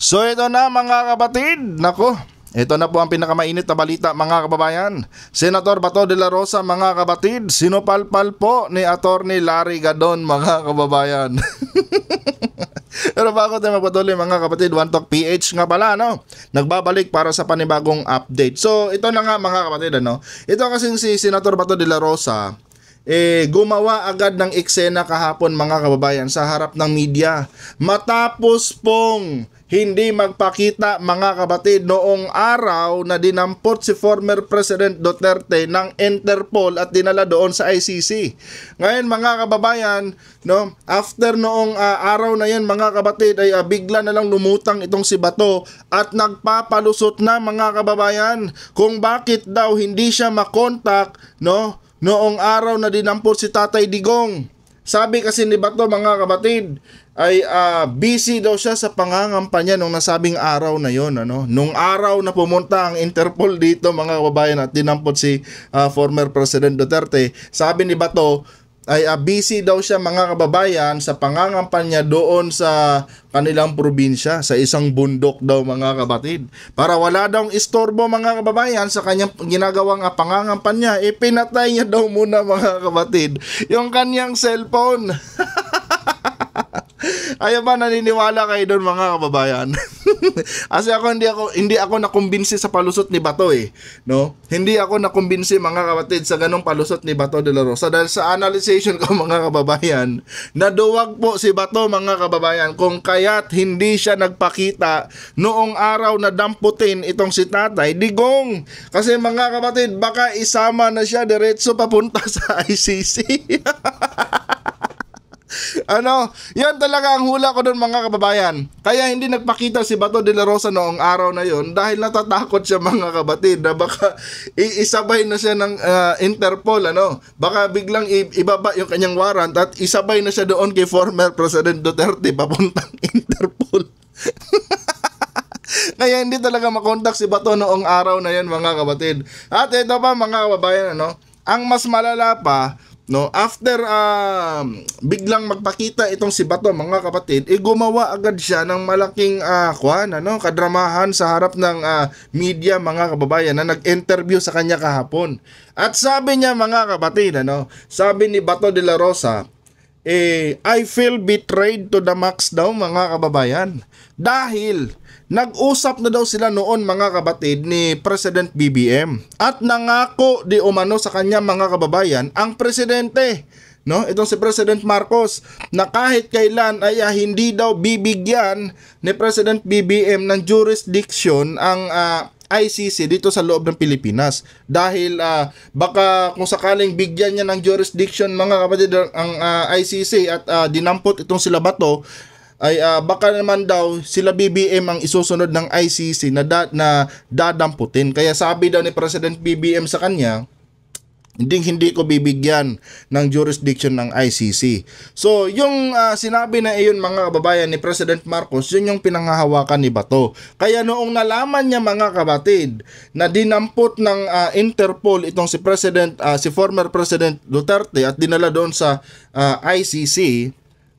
So ito na mga kapatid, nako, ito na po ang pinakamainit na balita mga kababayan. Senator Bato de la Rosa mga kapatid, sinupalpal po ni Attorney Larry Gadon mga kababayan. Pero bago tayo magpatuloy mga kapatid, One Talk PH nga pala, no? Nagbabalik para sa panibagong update. So ito na nga mga kapatid, ano? Ito kasing si Senator Bato de la Rosa, gumawa agad ng eksena kahapon mga kababayan sa harap ng media. Matapos pong hindi magpakita mga kapatid noong araw na dinampot si former President Duterte ng Interpol at dinala doon sa ICC. Ngayon mga kababayan, no, after noong araw na yan mga kapatid ay bigla na lang lumutang itong si Bato at nagpapalusot na mga kababayan kung bakit daw hindi siya makontak, no, noong araw na dinampot si Tatay Digong. Sabi kasi ni Bato mga kapatid ay busy daw siya sa pangangampanya nung nasabing araw na yon, ano? Nung araw na pumunta ang Interpol dito mga kababayan at dinampot si former President Duterte, sabi ni Bato ay busy daw siya mga kababayan sa pangangampanya doon sa kanilang probinsya, sa isang bundok daw mga kapatid. Para wala daw istorbo mga kababayan sa kanyang ginagawang pangangampanya, pinatay niya daw muna mga kapatid yung kanyang cellphone. Ayaw ba naniniwala kayo doon mga kababayan? Kasi hindi ako nakumbinsi sa palusot ni Bato no? Hindi ako nakumbinsi mga kapatid sa ganong palusot ni Bato de la Rosa dahil sa analyzation ko mga kababayan, naduwag po si Bato mga kababayan kung kaya't hindi siya nagpakita noong araw na damputin itong si Tatay Digong. Kasi mga kapatid, baka isama na siya diretso papunta sa ICC. Ano, yan talaga ang hula ko doon mga kababayan. Kaya hindi nagpakita si Bato de la Rosa noong araw na yon dahil natatakot siya mga kapatid na baka isabay na siya ng Interpol, ano. Baka biglang ibaba yung kanyang warrant at isabay na siya doon kay former President Duterte papuntang Interpol. Kaya hindi talaga makontak si Bato noong araw na yan mga kapatid. At ito pa mga kababayan, ano, ang mas malala pa, no, after biglang magpakita itong si Bato mga kapatid, gumawa agad siya ng malaking kadramahan sa harap ng media mga kababayan na nag-interview sa kanya kahapon. At sabi niya mga kapatid, ano, sabi ni Bato de la Rosa, I feel betrayed to the max daw mga kababayan. Dahil nag-usap na daw sila noon mga kapatid ni President BBM at nangako di umano sa kanya mga kababayan ang presidente, no, itong si President Marcos, na kahit kailan ay hindi daw bibigyan ni President BBM ng jurisdiction ang ICC dito sa loob ng Pilipinas dahil baka kung sakaling bigyan niya ng jurisdiction mga kapatid ang ICC at dinampot itong sila Bato ay baka naman daw sila BBM ang isusunod ng ICC na dadamputin. Kaya sabi daw ni President BBM sa kanya, hindi ko bibigyan ng jurisdiction ng ICC. So, yung sinabi na iyon mga kababayan ni President Marcos, yun yung pinanghahawakan ni Bato. Kaya noong nalaman niya mga kapatid na dinampot ng Interpol itong si former President Duterte at dinala doon sa ICC,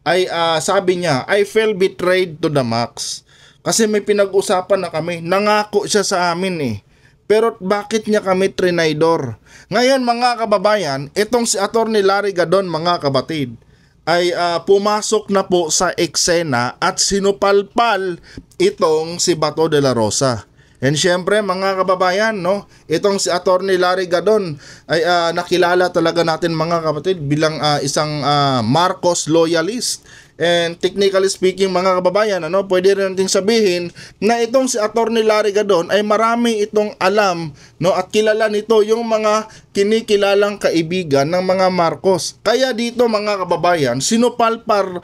ay sabi niya, I feel betrayed to the max. Kasi may pinag-usapan na kami, nangako siya sa amin pero bakit niya kami trinaydor? Ngayon mga kababayan, itong si Attorney Larry Gadon mga kapatid ay pumasok na po sa eksena at sinupalpal itong si Bato de la Rosa. And syempre mga kababayan, no, itong si Attorney Larry Gadon ay nakilala talaga natin mga kapatid bilang isang Marcos loyalist. And technically speaking mga kababayan, ano, pwede rin natin sabihin na itong si Attorney Larry Gadon ay marami itong alam, no, at kilala nito yung mga kinikilalang kaibigan ng mga Marcos. Kaya dito mga kababayan, sinupalpal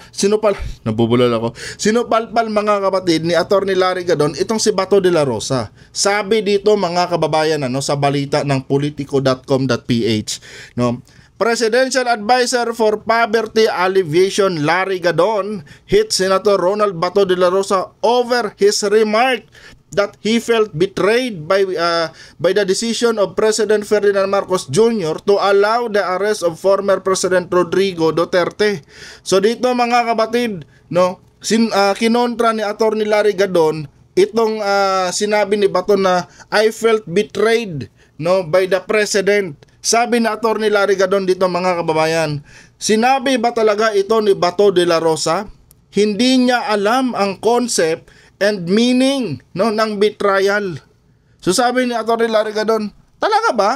mga kapatid ni Attorney Larry Gadon itong si Bato de la Rosa. Sabi dito mga kababayan, ano, sa balita ng politico.com.ph, no, Presidential Advisor for Poverty Alleviation Larry Gadon hit Senator Ronald Bato de la Rosa over his remark that he felt betrayed by the decision of President Ferdinand Marcos Jr. to allow the arrest of former President Rodrigo Duterte. So dito mga kapatid, no, kinontra ni Attorney Larry Gadon itong sinabi ni Bato na I felt betrayed, no, by the president. Sabi ni Attorney Larry Gadon dito, mga kababayan, sinabi ba talaga ito ni Bato de la Rosa? Hindi niya alam ang concept and meaning, no, ng betrayal. So sabi ni Attorney Larry Gadon, talaga ba?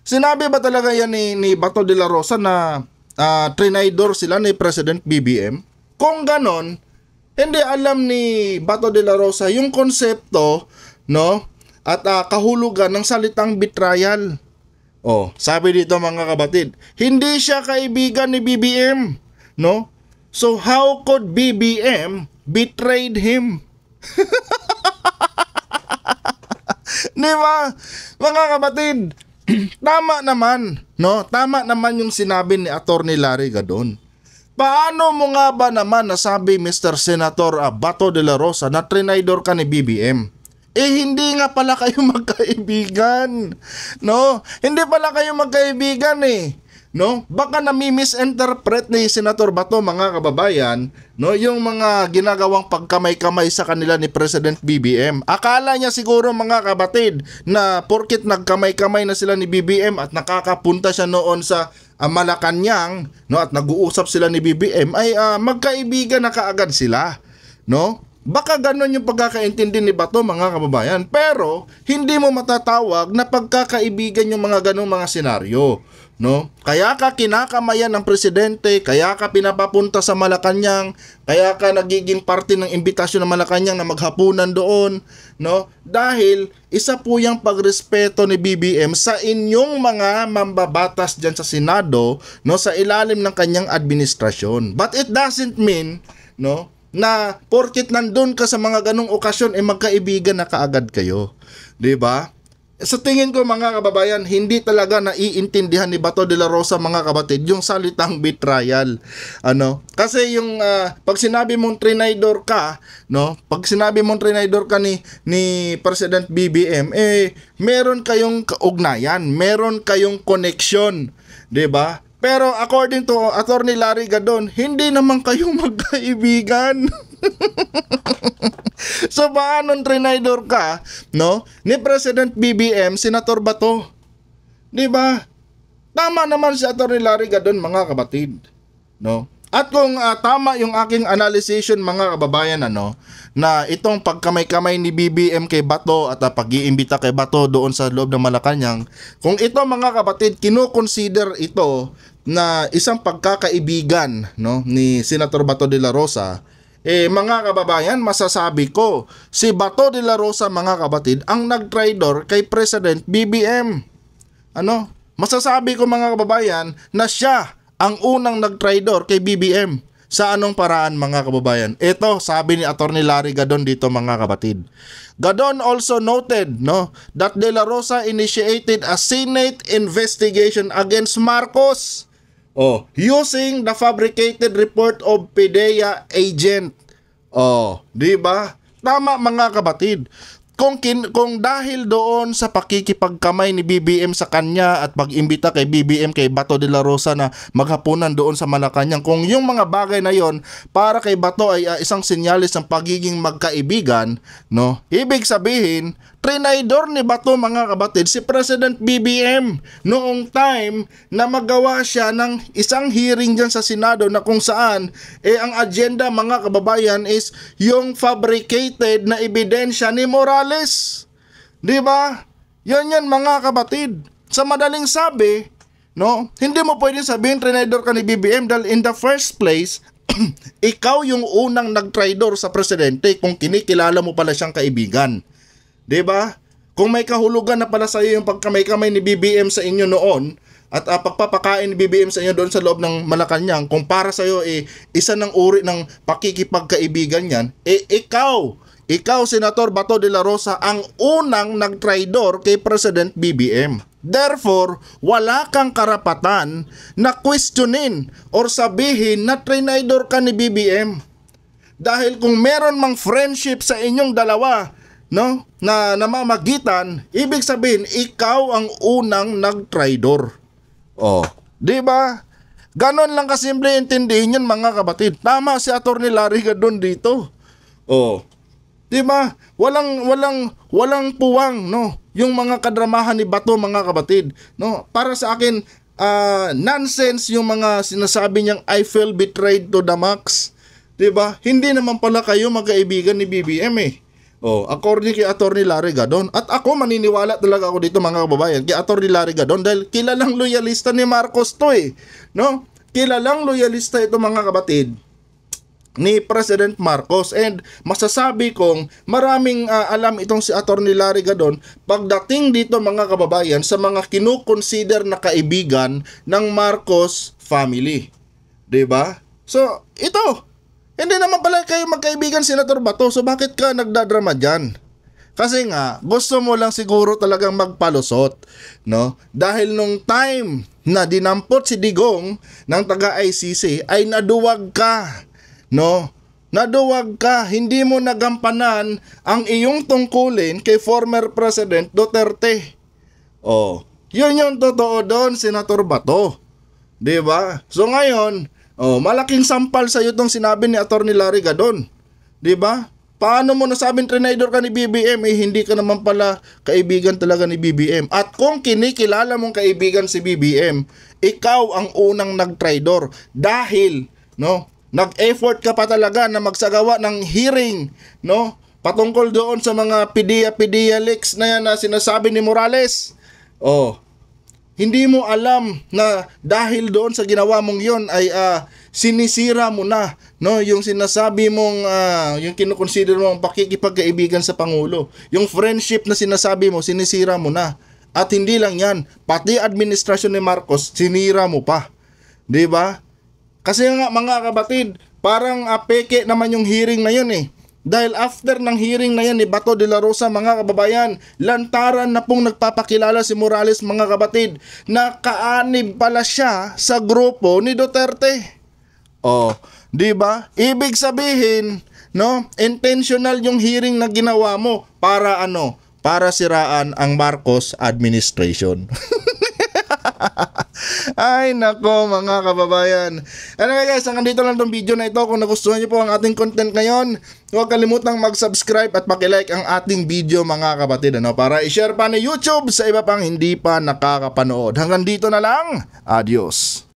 Sinabi ba talaga yan ni Bato de la Rosa na trinidor sila ni President BBM? Kung ganon, hindi alam ni Bato de la Rosa yung konsepto, no, at kahulugan ng salitang betrayal. Oh, sabi dito, mga kabatid, hindi siya kaibigan ni BBM, no? So how could BBM betrayed him? Di ba, mga kabatid? Tama naman, no? Tama naman yung sinabi ni Attorney Larry Gadon. Paano mo nga ba naman nasabi, Mr. Senator Bato de la Rosa, na trinidor ka ni BBM? Hindi nga pala kayo magkaibigan, no? Hindi pala kayo magkaibigan no? Baka nami-misinterpret ni Senator Bato, mga kababayan, no, yung mga ginagawang pagkamay-kamay sa kanila ni President BBM. Akala niya siguro, mga kabatid, na porkit nagkamay-kamay na sila ni BBM at nakakapunta siya noon sa Malacanang, no, at nag-uusap sila ni BBM, ay magkaibigan na kaagad sila, no? Baka ganon yung pagkakaintindi ni Bato, mga kababayan. Pero hindi mo matatawag na pagkakaibigan yung mga ganong mga senaryo, no? Kaya ka kinakamayan ng presidente, kaya ka pinapapunta sa Malacanang, kaya ka nagiging parte ng imbitasyon ng Malacanang na maghapunan doon, no? Dahil isa po yung pagrespeto ni BBM sa inyong mga mambabatas diyan sa Senado, no, sa ilalim ng kanyang administrasyon. But it doesn't mean, no, na porkit nandun ka sa mga ganong okasyon magkaibigan na kaagad kayo, 'di ba? Sa tingin ko, mga kababayan, hindi talaga naiintindihan ni Bato de la Rosa, mga kabatid, yung salitang betrayal. Kasi yung pag sinabi mong trinidor ka, no? Pag sinabi mong trinidor ka ni President BBM, meron kayong kaugnayan, meron kayong connection, 'di ba? Pero according to Attorney Larry Gadon, hindi naman kayo magkaibigan. So paano trinidor ka, no, ni President BBM, Senator Bato? 'Di ba? Tama naman si Attorney Larry Gadon, mga kabatid, no? At kung tama yung aking analysis, mga kababayan, na itong pagkamay-kamay ni BBM kay Bato at pag-iimbita kay Bato doon sa loob ng Malacanang, kung ito, mga kabatid, kino-consider ito na isang pagkakaibigan, no, ni Senator Bato de la Rosa, mga kababayan, masasabi ko, si Bato de la Rosa, mga kabatid, ang nag-tridor kay President BBM. Masasabi ko, mga kababayan, na siya ang unang nag-tridor kay BBM. Sa anong paraan, mga kababayan? Ito, sabi ni Attorney Larry Gadon dito, mga kabatid. Gadon also noted, no, that De La Rosa initiated a Senate investigation against Marcos, using the fabricated report of PDEA agent. Di ba? Tama, mga kabatid. Kung dahil doon sa pakikipagkamay ni BBM sa kanya at pag-imbita kay BBM kay Bato de la Rosa na maghapunan doon sa Malacanang, kung yung mga bagay na yon para kay Bato ay isang senyalis ng pagiging magkaibigan, no, ibig sabihin trinidor ni Bato, mga kabatid, si President BBM noong time na magawa siya ng isang hearing dyan sa Senado na kung saan ang agenda, mga kababayan, is yung fabricated na ebidensya ni Morales. 'Di ba? Yan, mga kabatid. Sa madaling sabi, no, hindi mo pwedeng sabihin trinidor ka ni BBM dahil in the first place ikaw yung unang nag-tridor sa presidente kung kinikilala mo pala siyang kaibigan. 'Di ba? Kung may kahulugan na pala sa iyo yung pagkamay-kamay ni BBM sa inyo noon at pagpapakain ni BBM sa inyo doon sa loob ng Malacanang, kung para sa iyo isa ng uri ng pakikipagkaibigan yan, ikaw, Senator Bato de la Rosa, ang unang nag-tridor kay President BBM. Therefore, wala kang karapatan na questionin or sabihin na trinidor ka ni BBM. Dahil kung meron mang friendship sa inyong dalawa, no, na namamagitan, ibig sabihin ikaw ang unang nag-tridor. 'Di ba? Ganon lang kasimple intindihin yun mga kapatid. Tama si Atty. Larry Gadon dito. Oh. 'Di ba? Walang puwang, no. Yung mga kadramahan ni Bato mga kapatid, no. Para sa akin nonsense yung mga sinasabi niyang I feel betrayed to the max. 'Di ba? Hindi naman pala kayo magkaibigan ni BBM eh. Oh, according kay Atty. Larry Gadon, at ako maniniwala talaga ako dito mga kababayan kay Atty. Larry Gadon dahil kilalang loyalista ni Marcos to eh, no? Kilalang loyalista ito mga kapatid ni President Marcos, and masasabi kong maraming alam itong si Atty. Larry Gadon pagdating dito mga kababayan sa mga kinukonsider na kaibigan ng Marcos family. 'Di ba? So, ito hindi naman pala kayo magkaibigan, Senator Bato. So bakit ka nagdadrama dyan? Kasi nga, gusto mo lang siguro talagang magpalusot, no? Dahil nung time na dinampot si Digong ng taga-ICC ay naduwag ka, no? Naduwag ka, hindi mo nagampanan ang iyong tungkulin kay former President Duterte. Oh, yun yung totoo doon, Senator Bato. 'Di ba? So ngayon, malaking sampal sa iyo tong sinabi ni Atty. Larry Gadon. 'Di ba? Paano mo nasabing trinidor ka ni BBM hindi ka naman pala kaibigan talaga ni BBM. At kung kinikilala mong kaibigan si BBM, ikaw ang unang nagtridor dahil no, nag-effort ka pa talaga na magsagawa ng hearing, no? Patungkol doon sa mga PDEA leaks na yan na sinasabi ni Morales. Hindi mo alam na dahil doon sa ginawa mong yon ay sinisira mo na, no, yung sinasabi mong yung kinukonsider mo ang pakikipagkaibigan sa Pangulo. Yung friendship na sinasabi mo, sinisira mo na. At hindi lang yan, pati administrasyon ni Marcos sinira mo pa. 'Di ba? Kasi nga mga kapatid, parang peke naman yung hearing na yun eh. Dahil after ng hearing na yan ni Bato de la Rosa mga kababayan, lantaran na pong nagpapakilala si Morales mga kapatid na kaanib pala siya sa grupo ni Duterte. 'Di ba? Ibig sabihin, no, intentional yung hearing na ginawa mo para ano? Para siraan ang Marcos administration. Ay nako mga kababayan. Anyway guys, hanggang dito lang tong video na ito. Kung nagustuhan niyo po ang ating content ngayon, huwag kalimutang mag-subscribe at paki-like ang ating video mga kapatid, ano, para i-share pa ni YouTube sa iba pang hindi pa nakakapanood. Hanggang dito na lang. Adios.